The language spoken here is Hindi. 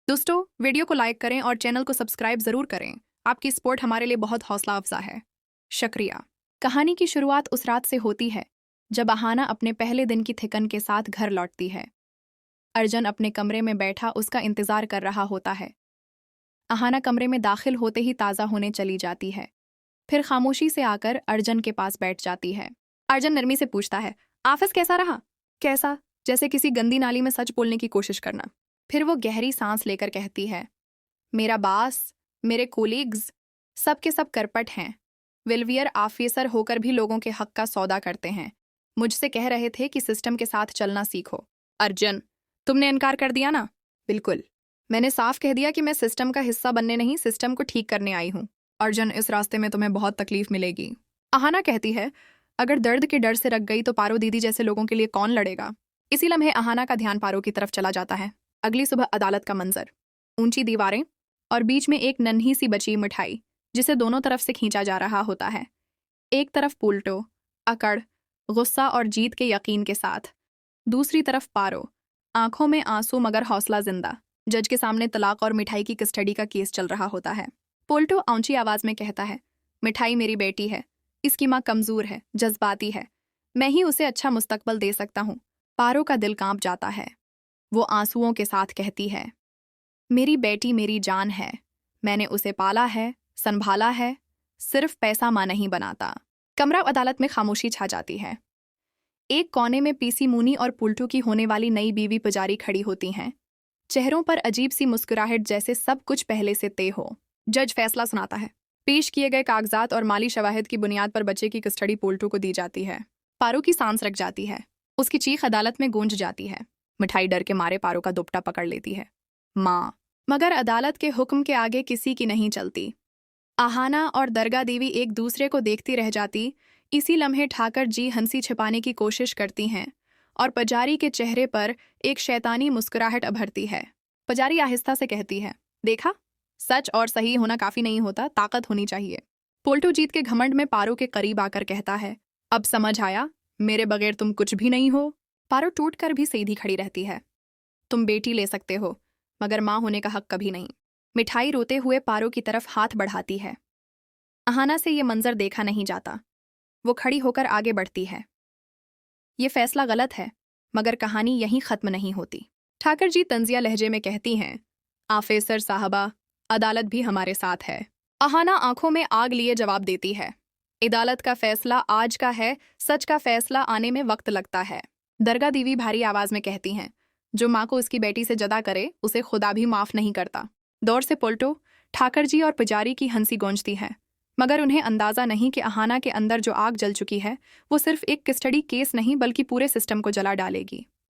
दोस्तों, वीडियो को लाइक करें और चैनल को सब्सक्राइब जरूर करें। आपकी सपोर्ट हमारे लिए बहुत हौसला अफजा है। शुक्रिया। कहानी की शुरुआत उस रात से होती है जब अहाना अपने पहले दिन की थिकन के साथ घर लौटती है। अर्जुन अपने कमरे में बैठा उसका इंतजार कर रहा होता है। अहाना कमरे में दाखिल होते ही ताज़ा होने चली जाती है। फिर खामोशी से आकर अर्जुन के पास बैठ जाती है। अर्जुन नरमी से पूछता है, ऑफिस कैसा रहा? कैसा? जैसे किसी गंदी नाली में सच बोलने की कोशिश करना। फिर वो गहरी सांस लेकर कहती है, मेरा बास, मेरे कोलीग्स, सब के सब करपट हैं। वेलवियर ऑफिसर होकर भी लोगों के हक का सौदा करते हैं। मुझसे कह रहे थे कि सिस्टम के साथ चलना सीखो। अर्जुन, तुमने इनकार कर दिया ना? बिल्कुल। मैंने साफ कह दिया कि मैं सिस्टम का हिस्सा बनने नहीं, सिस्टम को ठीक करने आई हूँ। अर्जुन, इस रास्ते में तुम्हें बहुत तकलीफ मिलेगी। अहाना कहती है, अगर दर्द के डर से रख गई तो पारो दीदी जैसे लोगों के लिए कौन लड़ेगा? इसी लम्हे अहाना का ध्यान पारो की तरफ चला जाता है। अगली सुबह अदालत का मंजर, ऊंची दीवारें और बीच में एक नन्ही सी बची मिठाई जिसे दोनों तरफ से खींचा जा रहा होता है। एक तरफ पुलटो, अकड़, गुस्सा और जीत के यकीन के साथ, दूसरी तरफ पारो, आंखों में आंसू मगर हौसला जिंदा। जज के सामने तलाक और मिठाई की कस्टडी का केस चल रहा होता है। पुलटो ऊंची आवाज में कहता है, मिठाई मेरी बेटी है, इसकी माँ कमजोर है, जज्बाती है, मैं ही उसे अच्छा मुस्तकबल दे सकता हूँ। पारो का दिल कांप जाता है। वो आंसुओं के साथ कहती है, मेरी बेटी मेरी जान है, मैंने उसे पाला है, संभाला है, सिर्फ पैसा मां नहीं बनाता। कमरा अदालत में खामोशी छा जाती है। एक कोने में पीसी मुनी और पुलटू की होने वाली नई बीवी पुजारी खड़ी होती हैं। चेहरों पर अजीब सी मुस्कुराहट, जैसे सब कुछ पहले से तय हो। जज फैसला सुनाता है। पेश किए गए कागजात और माली शवाहिद की बुनियाद पर बच्चे की कस्टडी पुलटू को दी जाती है। पारो की सांस रख जाती है। उसकी चीख अदालत में गूंज जाती है। मिठाई डर के मारे पारो का दुपट्टा पकड़ लेती है। माँ, मगर अदालत के हुक्म के आगे किसी की नहीं चलती। आहाना और दरगाह देवी एक दूसरे को देखती रह जाती। इसी लम्हे ठाकर जी हंसी छिपाने की कोशिश करती हैं और पुजारी के चेहरे पर एक शैतानी मुस्कुराहट उभरती है। पुजारी आहिस्ता से कहती है, देखा, सच और सही होना काफी नहीं होता, ताकत होनी चाहिए। पुलटू जीत के घमंड में पारो के करीब आकर कहता है, अब समझ आया, मेरे बगैर तुम कुछ भी नहीं हो। पारो टूट कर भी सीधी खड़ी रहती है। तुम बेटी ले सकते हो, मगर माँ होने का हक कभी नहीं। मिठाई रोते हुए पारो की तरफ हाथ बढ़ाती है। अहाना से ये मंजर देखा नहीं जाता। वो खड़ी होकर आगे बढ़ती है। ये फैसला गलत है, मगर कहानी यहीं खत्म नहीं होती। ठाकर जी तंजिया लहजे में कहती हैं, आफेसर साहबा, अदालत भी हमारे साथ है। अहाना आंखों में आग लिए जवाब देती है, अदालत का फैसला आज का है, सच का फैसला आने में वक्त लगता है। दरगाह देवी भारी आवाज में कहती हैं, जो माँ को उसकी बेटी से जदा करे उसे खुदा भी माफ नहीं करता। दौर से पुलटो, ठाकर जी और पुजारी की हंसी गूंजती है, मगर उन्हें अंदाजा नहीं कि अहाना के अंदर जो आग जल चुकी है वो सिर्फ एक कस्टडी केस नहीं बल्कि पूरे सिस्टम को जला डालेगी।